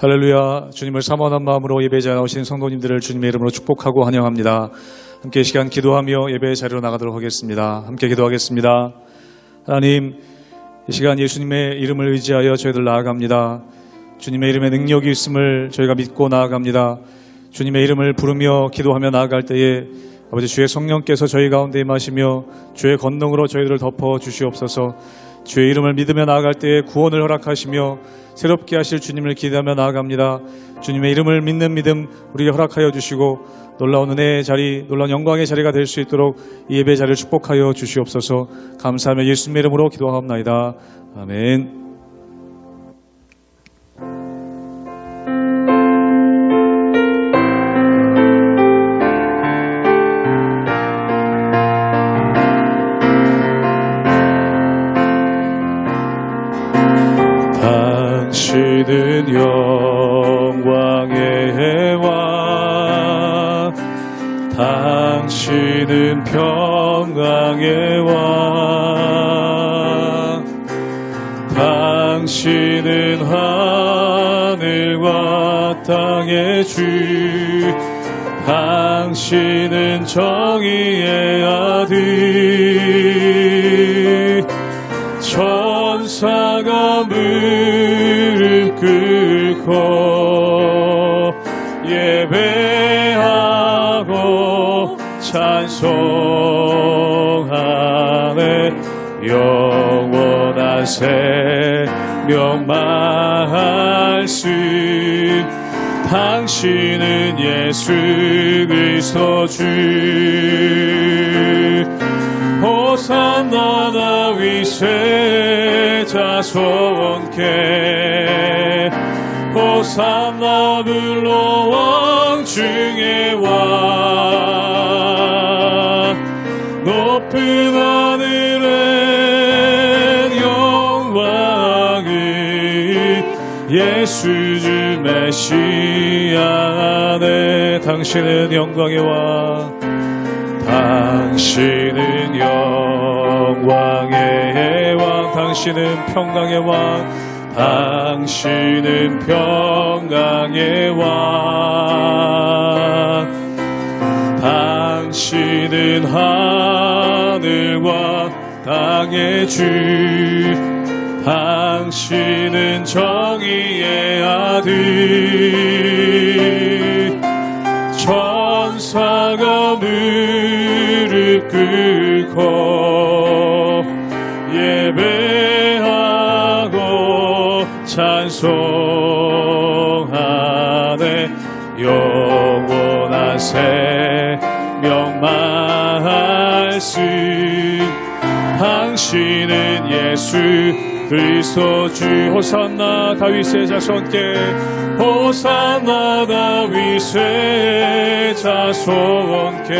할렐루야. 주님을 사모하는 마음으로 예배자에 나오신 성도님들을 주님의 이름으로 축복하고 환영합니다. 함께 이 시간 기도하며 예배의 자리로 나가도록 하겠습니다. 함께 기도하겠습니다. 하나님, 이 시간 예수님의 이름을 의지하여 저희들 나아갑니다. 주님의 이름에 능력이 있음을 저희가 믿고 나아갑니다. 주님의 이름을 부르며 기도하며 나아갈 때에 아버지 주의 성령께서 저희 가운데 임하시며 주의 권능으로 저희들을 덮어 주시옵소서. 주의 이름을 믿으며 나아갈 때에 구원을 허락하시며 새롭게 하실 주님을 기대하며 나아갑니다. 주님의 이름을 믿는 믿음 우리에게 허락하여 주시고 놀라운 은혜의 자리, 놀라운 영광의 자리가 될 수 있도록 이 예배의 자리를 축복하여 주시옵소서. 감사하며 예수님의 이름으로 기도하옵나이다. 아멘. 당신은 영광의 왕, 당신은 평강의 왕, 당신은 하늘과 땅의 주, 당신은 정의의 아들. 천사가 무릎 꿇고 예배하고 찬송하네. 영원한 생명 말씀, 당신은 예수 그리스도 주. 호산나 다윗의 자손께, 호산나 불로 왕 중의 왕. 높은 하늘의 영광이 예수 주 메시아네. 당신은 영광의 왕, 당신은 영광의 왕, 당신은 평강의 왕, 당신은 평강의 왕. 당신은 하늘과 땅의 주, 당신은 정의의 아들. 천사가 무릎 꿇고 예배하고 찬송하네. 영원한 생명 말씀, 당신은 예수 그리스도 주. 호산나 다윗의 자손께, 호산나 다윗의 자손께,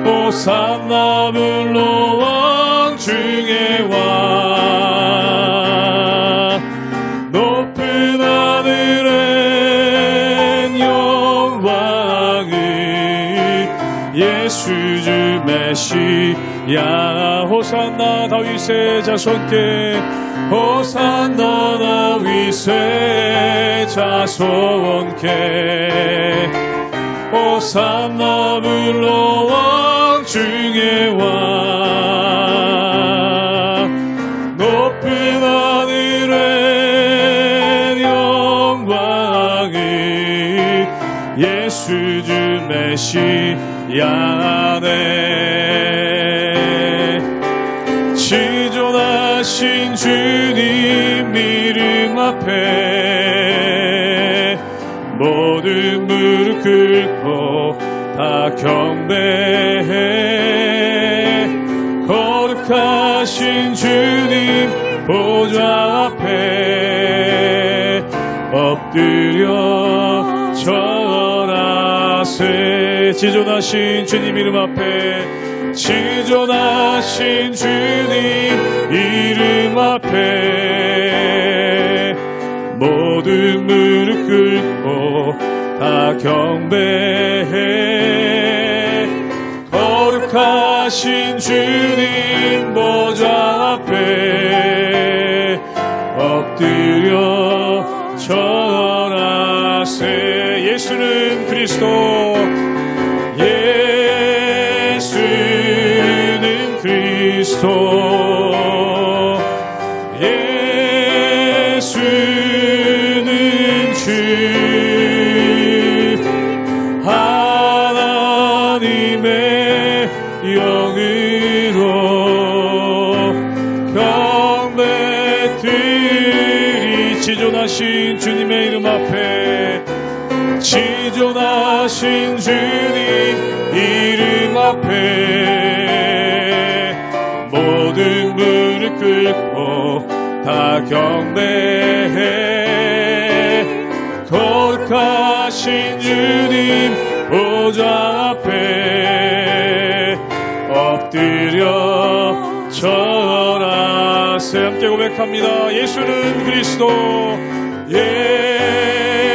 호산나 불로 왕 중의 왕. 높은 하늘의 영광이 예수 주 메시아. 호산나 다윗의 자손께, 호산나 다윗의 자손께, 호산나 불로 왕 중의 왕. 높은 하늘의 영광이 예수 주 메시아네. 지존하신 주님 이름 앞에 모든 무릎 꿇고 다 경배해. 거룩하신 주님 보좌 앞에 엎드려 절하세. 지존하신 주님 이름 앞에, 지존하신 주님 이름 앞에 모든 무릎 꿇고 다 경배해. 거룩하신 주님 보좌 앞에 엎드려 전하세. 예수는 그리스도, 예수는 그리스도, 예수는 주, 하나님의 영으로 경배드리. 지존하신 주님의 이름 앞에, 지존하신 주님 이름 앞에 모든 무릎 꿇고 다 경배해. 거룩하신 주님 보좌 앞에 엎드려 절하세. 함께 고백합니다. 예수는 그리스도,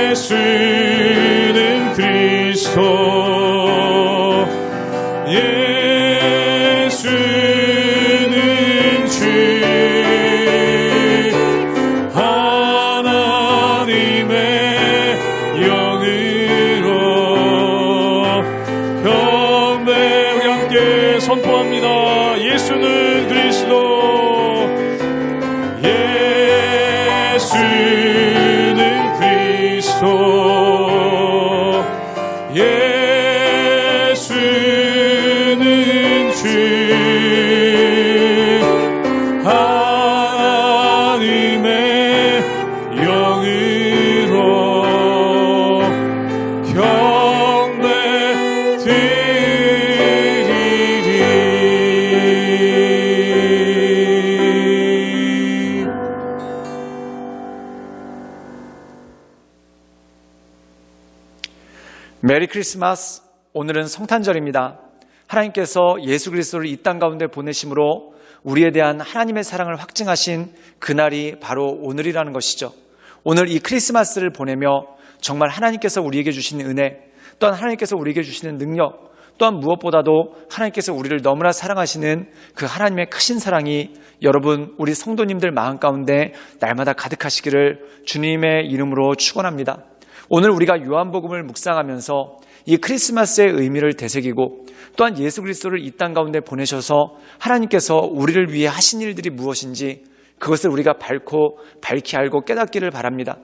예수는 그리스도, 예수는 주, 하나님의 영으로 경배. 우리 함께 선포합니다. 예수는 그리스도, 예수는 그리스도, 예수는 주, 하나님의 영으로 경배드리리. 메리 크리스마스. 오늘은 성탄절입니다. 하나님께서 예수 그리스도를 이 땅 가운데 보내심으로 우리에 대한 하나님의 사랑을 확증하신 그날이 바로 오늘이라는 것이죠. 오늘 이 크리스마스를 보내며 정말 하나님께서 우리에게 주시는 은혜, 또한 하나님께서 우리에게 주시는 능력, 또한 무엇보다도 하나님께서 우리를 너무나 사랑하시는 그 하나님의 크신 사랑이 여러분, 우리 성도님들 마음 가운데 날마다 가득하시기를 주님의 이름으로 축원합니다. 오늘 우리가 요한복음을 묵상하면서 이 크리스마스의 의미를 되새기고, 또한 예수 그리스도를 이 땅 가운데 보내셔서 하나님께서 우리를 위해 하신 일들이 무엇인지 그것을 우리가 밝히 알고 깨닫기를 바랍니다.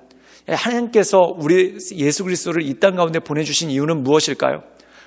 하나님께서 우리 예수 그리스도를 이 땅 가운데 보내주신 이유는 무엇일까요?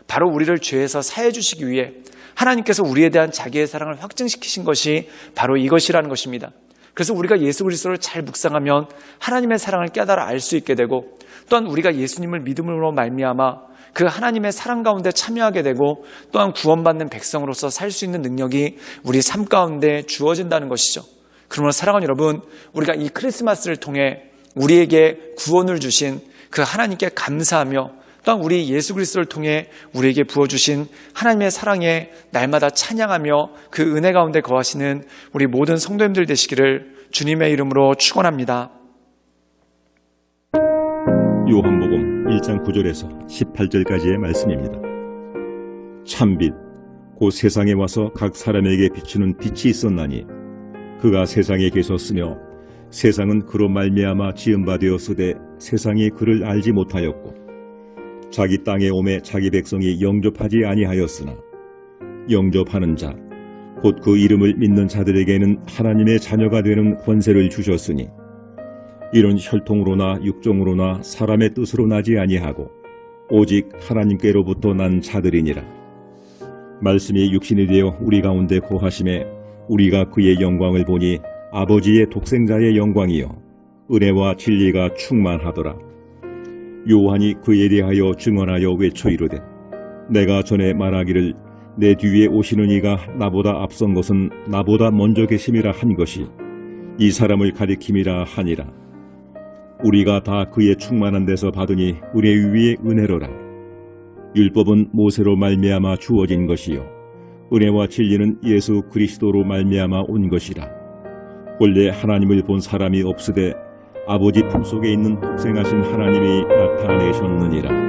바로 우리를 죄에서 사해 주시기 위해 하나님께서 우리에 대한 자기의 사랑을 확증시키신 것이 바로 이것이라는 것입니다. 그래서 우리가 예수 그리스도를 잘 묵상하면 하나님의 사랑을 깨달아 알 수 있게 되고, 또한 우리가 예수님을 믿음으로 말미암아 그 하나님의 사랑 가운데 참여하게 되고, 또한 구원받는 백성으로서 살 수 있는 능력이 우리 삶 가운데 주어진다는 것이죠. 그러므로 사랑하는 여러분, 우리가 이 크리스마스를 통해 우리에게 구원을 주신 그 하나님께 감사하며, 또한 우리 예수 그리스도를 통해 우리에게 부어주신 하나님의 사랑에 날마다 찬양하며 그 은혜 가운데 거하시는 우리 모든 성도님들 되시기를 주님의 이름으로 축원합니다. 요한복음 1장 9절에서 18절까지의 말씀입니다. 참빛 곧 세상에 와서 각 사람에게 비추는 빛이 있었나니 그가 세상에 계셨으며 세상은 그로 말미암아 지은 바 되었으되 세상이 그를 알지 못하였고 자기 땅에 오매 자기 백성이 영접하지 아니하였으나 영접하는 자 곧 그 이름을 믿는 자들에게는 하나님의 자녀가 되는 권세를 주셨으니 이런 혈통으로나 육종으로나 사람의 뜻으로 나지 아니하고 오직 하나님께로부터 난 자들이니라. 말씀이 육신이 되어 우리 가운데 거하심에 우리가 그의 영광을 보니 아버지의 독생자의 영광이요 은혜와 진리가 충만하더라. 요한이 그에 대하여 증언하여 외쳐 이르되 내가 전에 말하기를 내 뒤에 오시는 이가 나보다 앞선 것은 나보다 먼저 계심이라 한 것이 이 사람을 가리킴이라 하니라. 우리가 다 그의 충만한 데서 받으니 은혜 위에 은혜로라. 율법은 모세로 말미암아 주어진 것이요 은혜와 진리는 예수 그리스도로 말미암아 온 것이라. 본래 하나님을 본 사람이 없으되 아버지 품속에 있는 독생하신 하나님이 나타내셨느니라.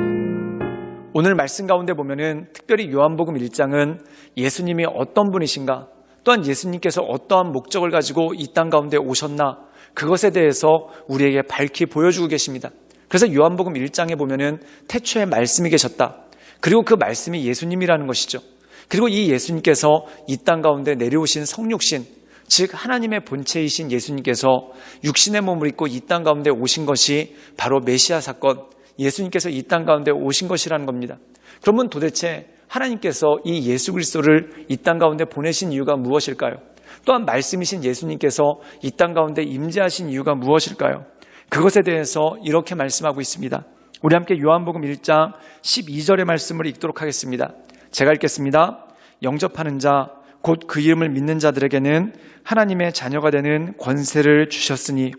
오늘 말씀 가운데 보면은 특별히 요한복음 1장은 예수님이 어떤 분이신가, 또한 예수님께서 어떠한 목적을 가지고 이 땅 가운데 오셨나, 그것에 대해서 우리에게 밝히 보여주고 계십니다. 그래서 요한복음 1장에 보면은 태초에 말씀이 계셨다. 그리고 그 말씀이 예수님이라는 것이죠. 그리고 이 예수님께서 이 땅 가운데 내려오신 성육신, 즉 하나님의 본체이신 예수님께서 육신의 몸을 입고 이 땅 가운데 오신 것이 바로 메시아 사건, 예수님께서 이 땅 가운데 오신 것이라는 겁니다. 그러면 도대체 하나님께서 이 예수 그리스도를 이 땅 가운데 보내신 이유가 무엇일까요? 또한 말씀이신 예수님께서 이 땅 가운데 임재하신 이유가 무엇일까요? 그것에 대해서 이렇게 말씀하고 있습니다. 우리 함께 요한복음 1장 12절의 말씀을 읽도록 하겠습니다. 제가 읽겠습니다. 영접하는 자, 곧 그 이름을 믿는 자들에게는 하나님의 자녀가 되는 권세를 주셨으니,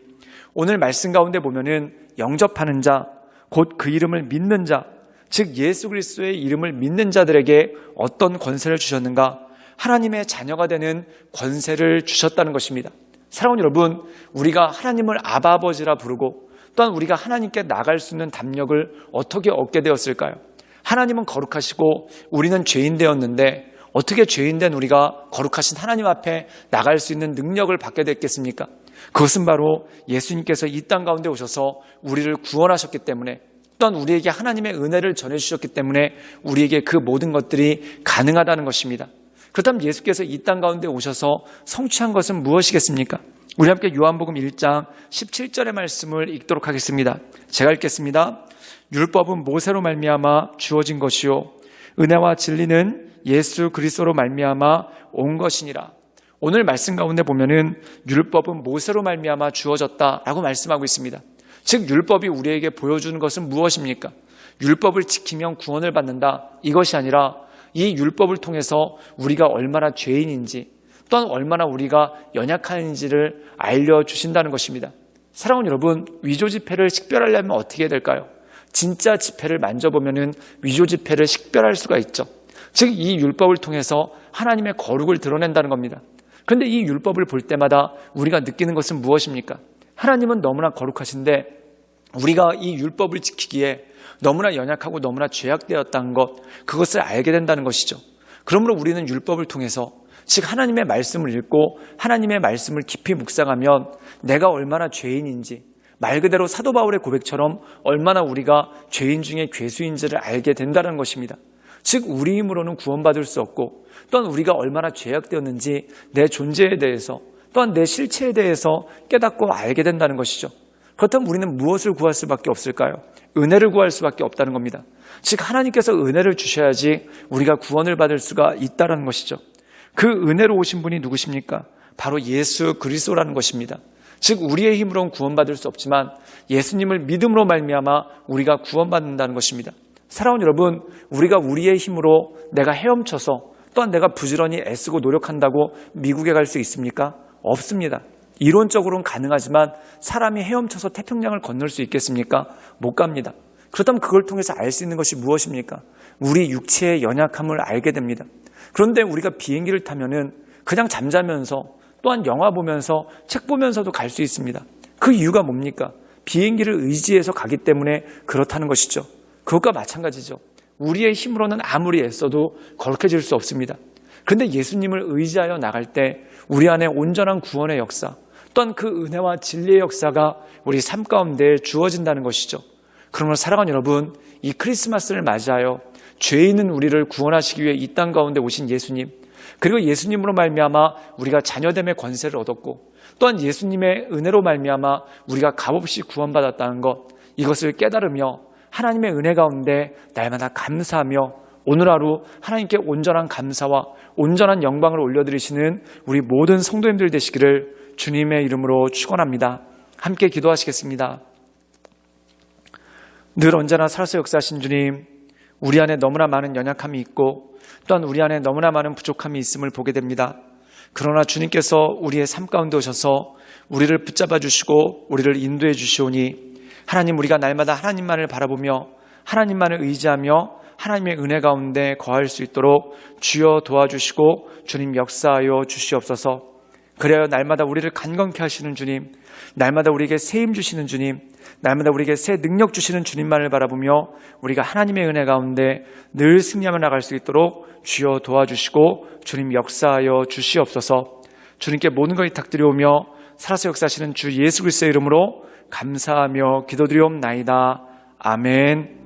오늘 말씀 가운데 보면은 영접하는 자, 곧 그 이름을 믿는 자, 즉 예수 그리스도의 이름을 믿는 자들에게 어떤 권세를 주셨는가? 하나님의 자녀가 되는 권세를 주셨다는 것입니다. 사랑하는 여러분, 우리가 하나님을 아바 아버지라 부르고 또한 우리가 하나님께 나갈 수 있는 담력을 어떻게 얻게 되었을까요? 하나님은 거룩하시고 우리는 죄인 되었는데 어떻게 죄인된 우리가 거룩하신 하나님 앞에 나갈 수 있는 능력을 받게 됐겠습니까? 그것은 바로 예수님께서 이 땅 가운데 오셔서 우리를 구원하셨기 때문에, 또한 우리에게 하나님의 은혜를 전해주셨기 때문에 우리에게 그 모든 것들이 가능하다는 것입니다. 그렇다면 예수께서 이 땅 가운데 오셔서 성취한 것은 무엇이겠습니까? 우리 함께 요한복음 1장 17절의 말씀을 읽도록 하겠습니다. 제가 읽겠습니다. 율법은 모세로 말미암아 주어진 것이요 은혜와 진리는 예수 그리스도로 말미암아 온 것이니라. 오늘 말씀 가운데 보면은 율법은 모세로 말미암아 주어졌다라고 말씀하고 있습니다. 즉 율법이 우리에게 보여주는 것은 무엇입니까? 율법을 지키면 구원을 받는다, 이것이 아니라 이 율법을 통해서 우리가 얼마나 죄인인지, 또한 얼마나 우리가 연약한지를 알려주신다는 것입니다. 사랑하는 여러분, 위조 지폐를 식별하려면 어떻게 해야 될까요? 진짜 지폐를 만져보면 위조 지폐를 식별할 수가 있죠. 즉 이 율법을 통해서 하나님의 거룩을 드러낸다는 겁니다. 그런데 이 율법을 볼 때마다 우리가 느끼는 것은 무엇입니까? 하나님은 너무나 거룩하신데 우리가 이 율법을 지키기에 너무나 연약하고 너무나 죄악되었다는 것, 그것을 알게 된다는 것이죠. 그러므로 우리는 율법을 통해서, 즉 하나님의 말씀을 읽고 하나님의 말씀을 깊이 묵상하면 내가 얼마나 죄인인지, 말 그대로 사도 바울의 고백처럼 얼마나 우리가 죄인 중에 괴수인지를 알게 된다는 것입니다. 즉 우리 힘으로는 구원받을 수 없고, 또한 우리가 얼마나 죄악되었는지 내 존재에 대해서, 또한 내 실체에 대해서 깨닫고 알게 된다는 것이죠. 그렇다면 우리는 무엇을 구할 수밖에 없을까요? 은혜를 구할 수밖에 없다는 겁니다. 즉 하나님께서 은혜를 주셔야지 우리가 구원을 받을 수가 있다는 것이죠. 그 은혜로 오신 분이 누구십니까? 바로 예수 그리스도라는 것입니다. 즉 우리의 힘으로는 구원받을 수 없지만 예수님을 믿음으로 말미암아 우리가 구원받는다는 것입니다. 사랑하는 여러분, 우리가 우리의 힘으로 내가 헤엄쳐서 또한 내가 부지런히 애쓰고 노력한다고 미국에 갈 수 있습니까? 없습니다. 이론적으로는 가능하지만 사람이 헤엄쳐서 태평양을 건널 수 있겠습니까? 못 갑니다. 그렇다면 그걸 통해서 알 수 있는 것이 무엇입니까? 우리 육체의 연약함을 알게 됩니다. 그런데 우리가 비행기를 타면은 그냥 잠자면서 또한 영화 보면서 책 보면서도 갈 수 있습니다. 그 이유가 뭡니까? 비행기를 의지해서 가기 때문에 그렇다는 것이죠. 그것과 마찬가지죠. 우리의 힘으로는 아무리 애써도 거룩해질 수 없습니다. 그런데 예수님을 의지하여 나갈 때 우리 안에 온전한 구원의 역사, 또한 그 은혜와 진리의 역사가 우리 삶 가운데 주어진다는 것이죠. 그러므로 사랑하는 여러분, 이 크리스마스를 맞이하여 죄 있는 우리를 구원하시기 위해 이 땅 가운데 오신 예수님, 그리고 예수님으로 말미암아 우리가 자녀됨의 권세를 얻었고, 또한 예수님의 은혜로 말미암아 우리가 값없이 구원받았다는 것, 이것을 깨달으며 하나님의 은혜 가운데 날마다 감사하며 오늘 하루 하나님께 온전한 감사와 온전한 영광을 올려드리시는 우리 모든 성도님들 되시기를 주님의 이름으로 축원합니다. 함께 기도하시겠습니다. 늘 언제나 살아서 역사하신 주님, 우리 안에 너무나 많은 연약함이 있고 또한 우리 안에 너무나 많은 부족함이 있음을 보게 됩니다. 그러나 주님께서 우리의 삶 가운데 오셔서 우리를 붙잡아 주시고 우리를 인도해 주시오니, 하나님, 우리가 날마다 하나님만을 바라보며 하나님만을 의지하며 하나님의 은혜 가운데 거할 수 있도록 주여 도와주시고 주님 역사하여 주시옵소서. 그래야 날마다 우리를 간건케 하시는 주님, 날마다 우리에게 새 힘 주시는 주님, 날마다 우리에게 새 능력 주시는 주님만을 바라보며 우리가 하나님의 은혜 가운데 늘 승리하며 나갈 수 있도록 주여 도와주시고 주님 역사하여 주시옵소서. 주님께 모든 것을 탁드리오며 살아서 역사하시는 주 예수 그리스도의 이름으로 감사하며 기도드리옵나이다. 아멘.